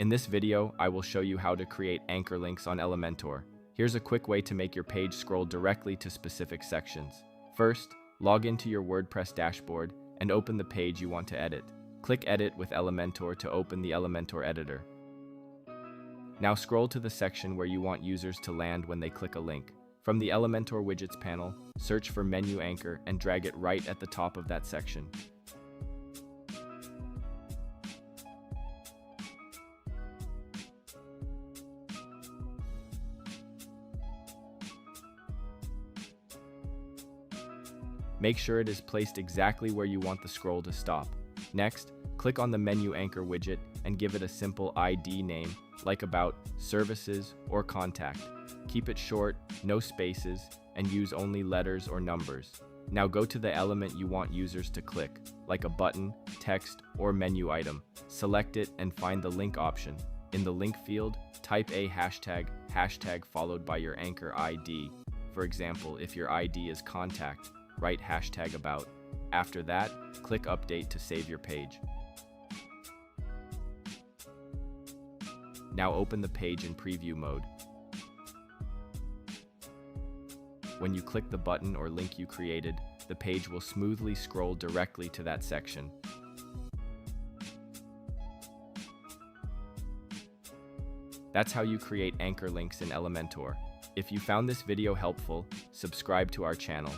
In this video, I will show you how to create anchor links on Elementor. Here's a quick way to make your page scroll directly to specific sections. First, log into your WordPress dashboard and open the page you want to edit. Click Edit with Elementor to open the Elementor editor. Now scroll to the section where you want users to land when they click a link. From the Elementor widgets panel, search for Menu Anchor and drag it right at the top of that section. Make sure it is placed exactly where you want the scroll to stop. Next, click on the Menu Anchor widget and give it a simple ID name, like About, Services, or Contact. Keep it short, no spaces, and use only letters or numbers. Now go to the element you want users to click, like a button, text, or menu item. Select it and find the link option. In the link field, type a hashtag followed by your anchor ID. For example, if your ID is Contact, write #about. After that, click Update to save your page. Now open the page in preview mode. When you click the button or link you created, the page will smoothly scroll directly to that section. That's how you create anchor links in Elementor. If you found this video helpful, subscribe to our channel.